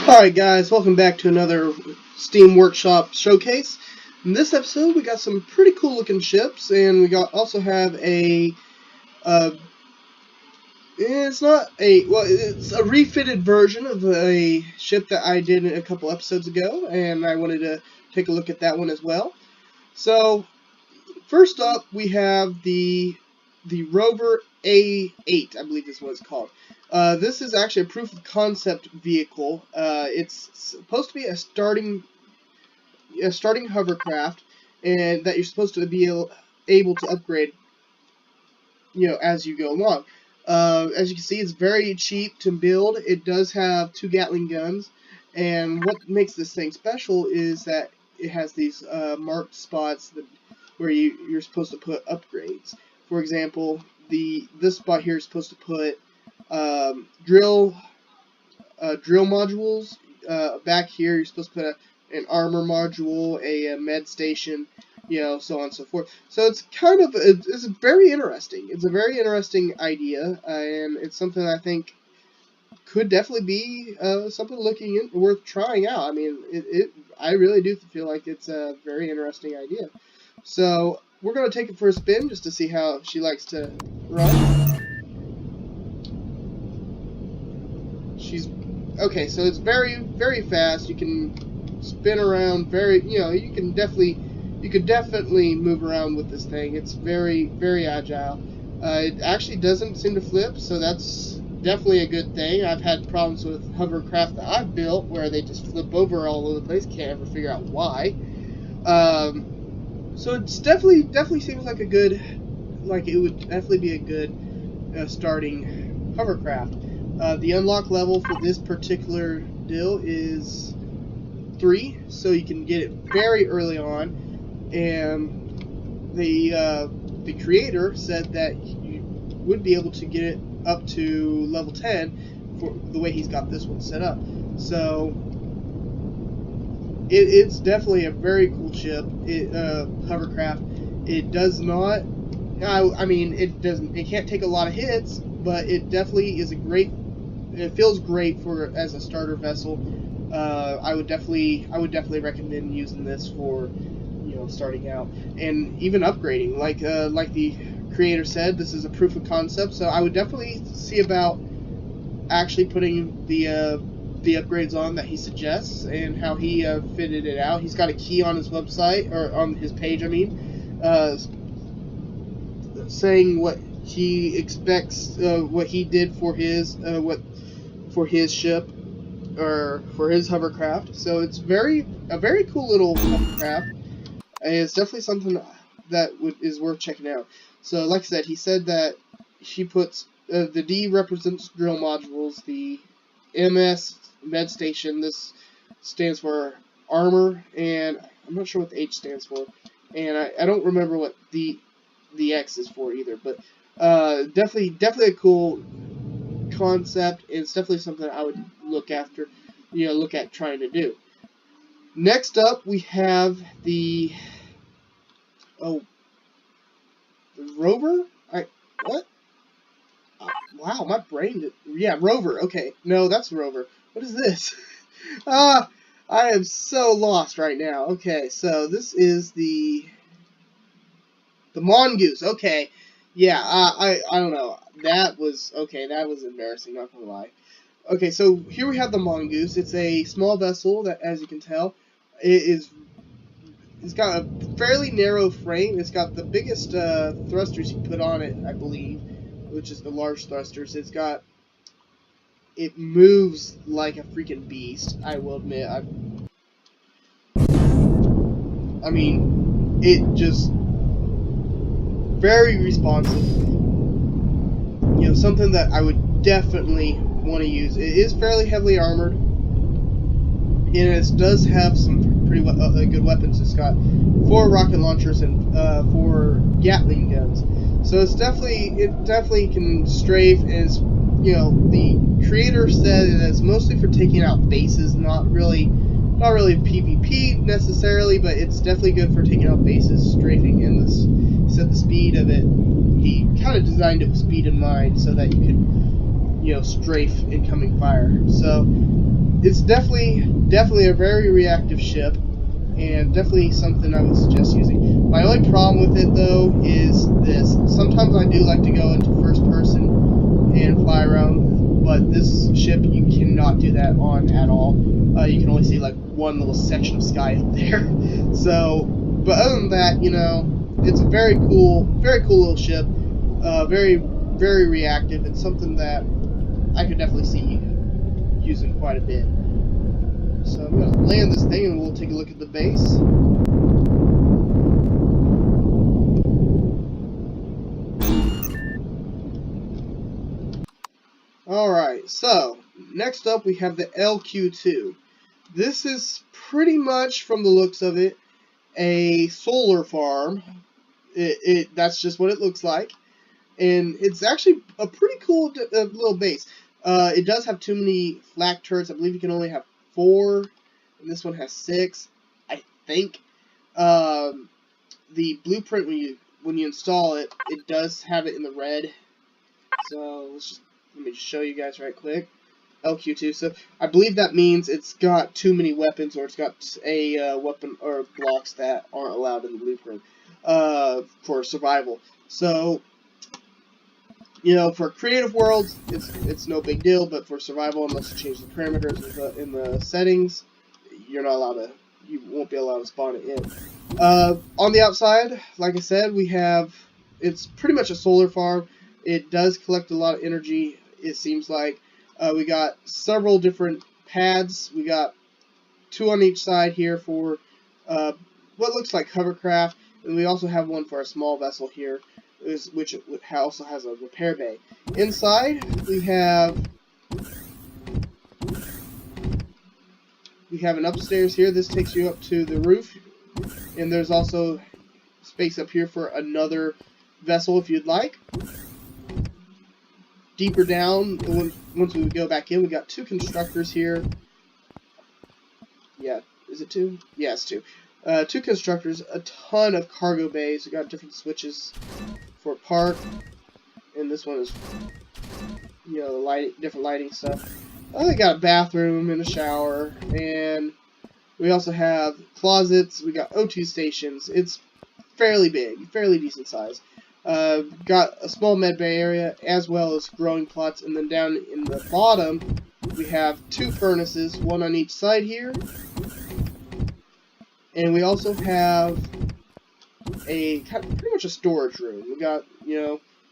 Alright guys, welcome back to another Steam Workshop showcase. In this episode we got some pretty cool looking ships, and we also have it's a refitted version of a ship that I did a couple episodes ago, and I wanted to take a look at that one as well. So first up we have the Rover A8, I believe is what it's called. This is actually a proof of concept vehicle. It's supposed to be a starting hovercraft, and that you're supposed to be able to upgrade, as you go along. As you can see, it's very cheap to build. It does have 2 Gatling guns, and what makes this thing special is that it has these marked spots where you're supposed to put upgrades. For example, this spot here is supposed to put drill modules. Back here you're supposed to put an armor module, a med station, so on and so forth. So it's it's very interesting. It's a very interesting idea, and it's something I think could definitely be something worth trying out. I mean, I really do feel like it's a very interesting idea. So we're going to take it for a spin just to see how she likes to run. Okay, so it's very, very fast. You can spin around you could definitely move around with this thing. It's very, very agile. It actually doesn't seem to flip, so that's definitely a good thing. I've had problems with hovercraft that I've built where they just flip over all over the place. Can't ever figure out why. So it's definitely seems like it would definitely be a good starting hovercraft. The unlock level for this particular deal is 3, so you can get it very early on, and the creator said that you would be able to get it up to level 10 for the way he's got this one set up. So it's definitely a very cool ship. Hovercraft. It does not. It can't take a lot of hits, but it definitely is it feels great as a starter vessel. I would definitely recommend using this for starting out and even upgrading. Like the creator said, this is a proof of concept, so I would definitely see about actually putting the upgrades on that he suggests and how he fitted it out. He's got a key on his website, or on his page, saying what he expects, what he did for his ship, or for his hovercraft. So it's a very cool little hovercraft, and it's definitely something that is worth checking out. So like I said, he said that she puts the D represents drill modules, the MS med station, this stands for armor, and I'm not sure what the H stands for, and I don't remember what the X is for either, but definitely a cool concept. It's definitely something I would look at trying to do. Next up we have the Rover. Wow, my brain Rover. Okay, no, that's Rover. What is this? I am so lost right now. Okay, so this is the Mongoose. Okay, yeah, I don't know. That was embarrassing, not gonna lie. Okay, so here we have the Mongoose. It's a small vessel that, as you can tell, it's got a fairly narrow frame. It's got the biggest thrusters you can put on it, I believe, which is the large thrusters. It moves like a freaking beast, I will admit. I mean, it just very responsive. Something that I would definitely want to use. It is fairly heavily armored, and it does have some pretty good weapons. It's got 4 rocket launchers and 4 Gatling guns. So it definitely can strafe. As the creator said, it's mostly for taking out bases, not really PvP necessarily, but it's definitely good for taking out bases, strafing. And he said the speed of it, he kind of designed it with speed in mind, so that you could strafe incoming fire. So it's definitely a very reactive ship, and definitely something I would suggest using. My only problem with it, though, is this. Sometimes I do like to go into first person and fly around, but this ship you cannot do that on at all. You can only see like one little section of sky up there. So, but other than that, it's a very cool little ship. Very reactive. It's something that I could definitely see using quite a bit. So I'm going to land this thing and we'll take a look at the base. Alright, so next up we have the LQ2. This is pretty much, from the looks of it, a solar farm. That's just what it looks like. And it's actually a pretty cool little base. It does have too many flak turrets. I believe you can only have 4, and this one has 6, I think. The blueprint, when you install it, it does have it in the red. So let me just show you guys right quick. LQ2. So I believe that means it's got too many weapons, or it's got a weapon or blocks that aren't allowed in the blueprint for survival. So, for creative worlds, it's no big deal, but for survival, unless you change the parameters in the settings, you won't be allowed to spawn it in. On the outside, like I said, it's pretty much a solar farm. It does collect a lot of energy, it seems like. We got several different pads. We got 2 on each side here for what looks like hovercraft, and we also have one for a small vessel here, which also has a repair bay. Inside, we have an upstairs here. This takes you up to the roof, and there's also space up here for another vessel if you'd like. Deeper down, once we go back in, we got 2 constructors here. Yeah, is it 2? Yeah, it's 2. 2 constructors, a ton of cargo bays. We got different switches for park, and this one is, different lighting stuff. They got a bathroom and a shower, and we also have closets. We got O2 stations. It's fairly big, fairly decent size. Got a small med bay area as well as growing plots, and then down in the bottom we have 2 furnaces, one on each side here, and we also have pretty much a storage room. We got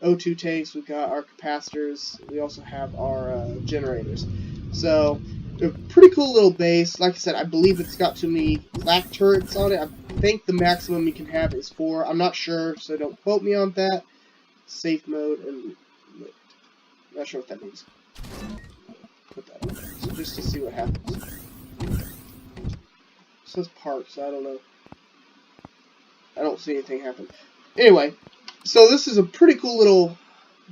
O2 tanks, we've got our capacitors, we also have our generators. So a pretty cool little base. Like I said, I believe it's got too many flak turrets on it. I think the maximum you can have is 4. I'm not sure, so don't quote me on that. Safe mode, and I'm not sure what that means. Put that on, so just to see what happens. It says park, so I don't know. I don't see anything happen. Anyway, so this is a pretty cool little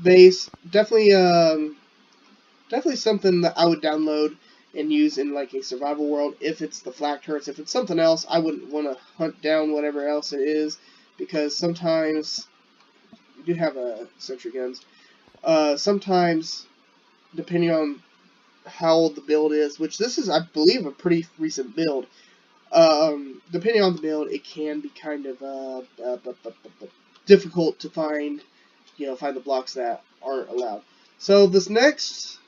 base. Definitely something that I would download and use in like a survival world. If it's the flak turrets, if it's something else, I wouldn't want to hunt down whatever else it is, because sometimes you do have sentry guns. Sometimes, depending on how old the build is, which this is, I believe, a pretty recent build. Depending on the build, it can be kind of difficult to find the blocks that aren't allowed. So this next,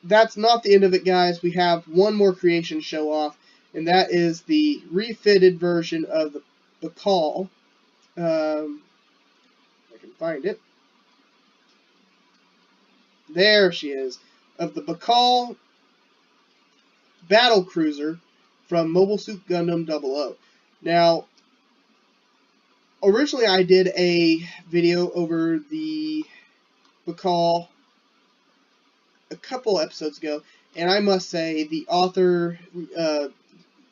that's not the end of it, guys. We have one more creation show off, and that is the refitted version of the Bakal. I can find it. There she is, of the Bakal battle cruiser from Mobile Suit Gundam 00. Now, originally I did a video over the Bakal a couple episodes ago, and I must say the author,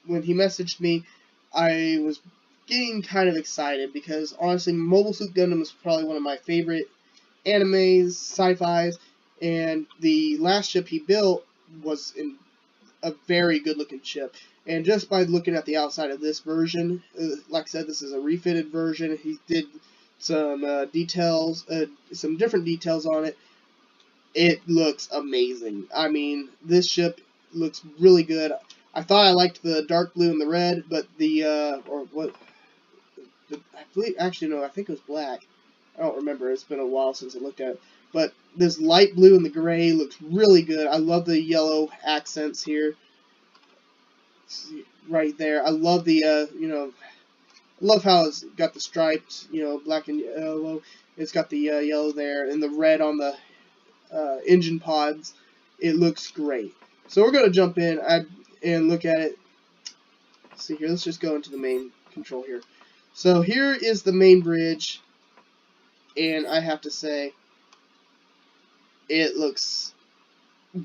when he messaged me, I was getting kind of excited, because honestly Mobile Suit Gundam is probably one of my favorite animes, sci-fis, and the last ship he built was a very good looking ship. And just by looking at the outside of this version, like I said, this is a refitted version. He did some details, some different details on it. It looks amazing. I mean, this ship looks really good. I thought I liked the dark blue and the red, but I believe, actually no, I think it was black. I don't remember. It's been a while since I looked at it. But this light blue and the gray looks really good. I love the yellow accents here. Right there. I love the, I love how it's got the stripes, black and yellow. It's got the yellow there and the red on the engine pods. It looks great. So we're going to jump in and look at it. Let's see here. Let's just go into the main control here. So here is the main bridge. And I have to say, it looks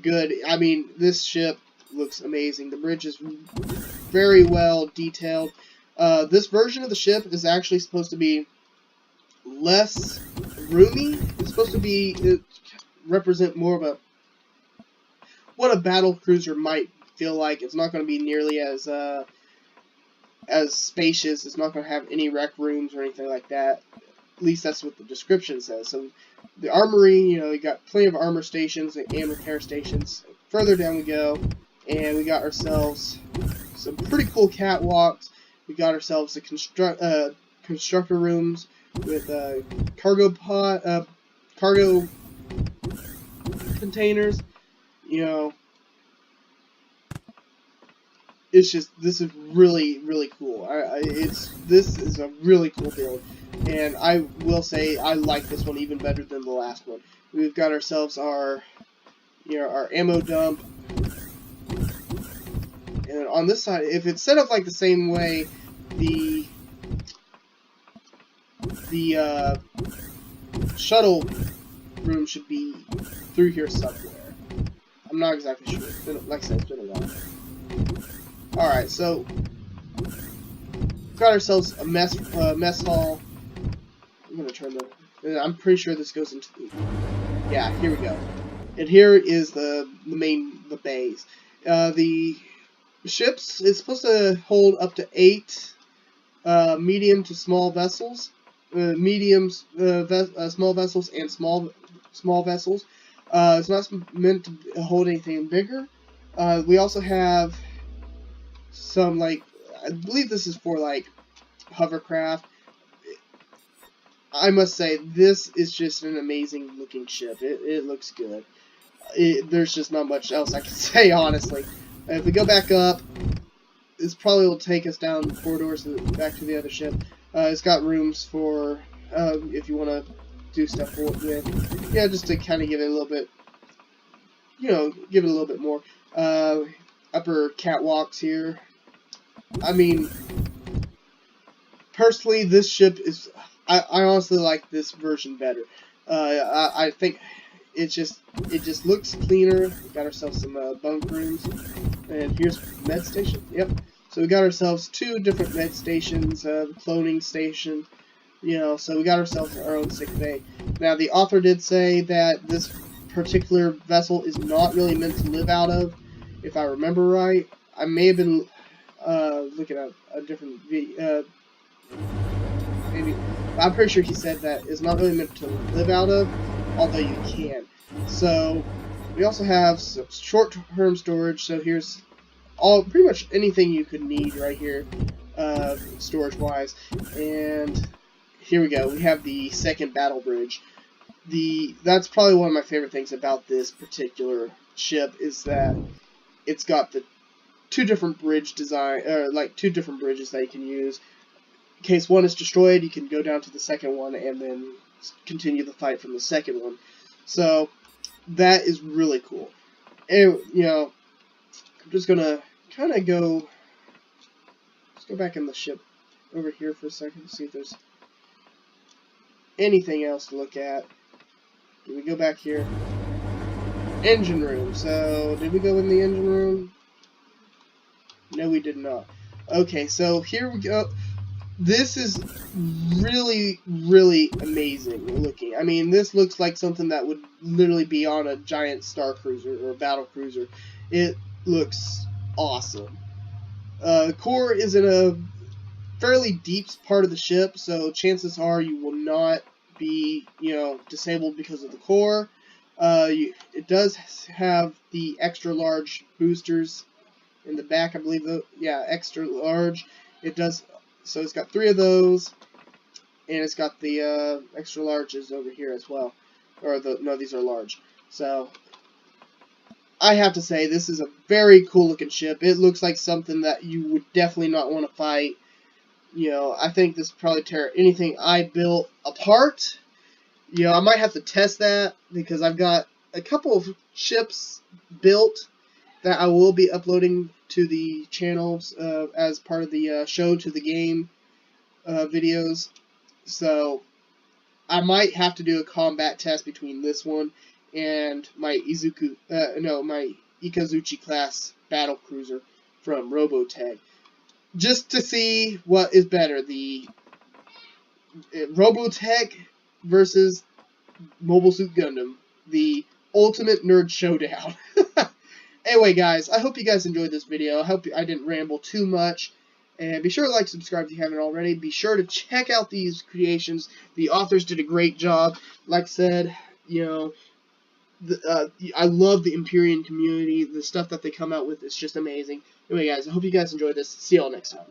good. I mean, this ship looks amazing. The bridge is very well detailed. This version of the ship is actually supposed to be less roomy. It's supposed to represent more of what a battle cruiser might feel like. It's not going to be nearly as spacious. It's not going to have any rec rooms or anything like that. At least that's what the description says. So the armory, you got plenty of armor stations and repair stations. Further down we go, and we got ourselves some pretty cool catwalks. We got ourselves the constructor rooms with cargo containers. It's just, this is really, really cool. This is a really cool build, and I will say I like this one even better than the last one. We've got ourselves our ammo dump, and on this side, if it's set up like the same way, the shuttle room should be through here somewhere. I'm not exactly sure. It's been, like I said, it's been a while. Alright, so got ourselves a mess hall. I'm gonna turn I'm pretty sure this goes into the, yeah, here we go. And here is the bays. The ships is supposed to hold up to 8 medium to small vessels, small vessels and small vessels. It's not meant to hold anything bigger. We also have some, I believe this is for hovercraft. I must say, this is just an amazing looking ship. It looks good. There's just not much else I can say, honestly. If we go back up, this probably will take us down the corridors back to the other ship. It's got rooms for, if you want to do stuff with. Yeah, just to kind of give it a little bit, give it a little bit more. Upper catwalks here. I mean, personally, this ship is, I honestly like this version better. I think it just looks cleaner. We got ourselves some bunk rooms, and here's med station. Yep. So we got ourselves 2 different med stations, cloning station. So we got ourselves our own sick bay. Now the author did say that this particular vessel is not really meant to live out of, if I remember right. I may have been looking at a different video. Maybe. I'm pretty sure he said that it's not really meant to live out of, although you can. So we also have some short-term storage. So here's pretty much anything you could need right here, storage-wise. And here we go. We have the second battle bridge. That's probably one of my favorite things about this particular ship, is that it's got the 2 different bridge design, 2 different bridges that you can use. In case one is destroyed, you can go down to the second one and then continue the fight from the second one. So that is really cool. And, I'm just gonna kind of go. Let's go back in the ship over here for a second, see if there's anything else to look at. Did we go back here? Engine room. So did we go in the engine room? No, we did not. Okay, so here we go. This is really, really amazing looking. I mean, this looks like something that would literally be on a giant star cruiser or battle cruiser. It looks awesome. The core is in a fairly deep part of the ship, so chances are you will not be, disabled because of the core. It does have the extra large boosters in the back, I believe. Yeah, extra large. It does. So it's got 3 of those, and it's got the extra larges over here as well. No, these are large. So I have to say, this is a very cool looking ship. It looks like something that you would definitely not want to fight. I think this would probably tear anything I built apart. I might have to test that, because I've got a couple of ships built that I will be uploading to the channels as part of the show to the game videos. So I might have to do a combat test between this one and my my Ikazuchi class battle cruiser from Robotech, just to see what is better, the Robotech versus Mobile Suit Gundam, the ultimate nerd showdown. Anyway, guys, I hope you guys enjoyed this video. I hope I didn't ramble too much. And be sure to like, subscribe if you haven't already. Be sure to check out these creations. The authors did a great job. Like I said, I love the Empyrion community. The stuff that they come out with is just amazing. Anyway, guys, I hope you guys enjoyed this. See y'all next time.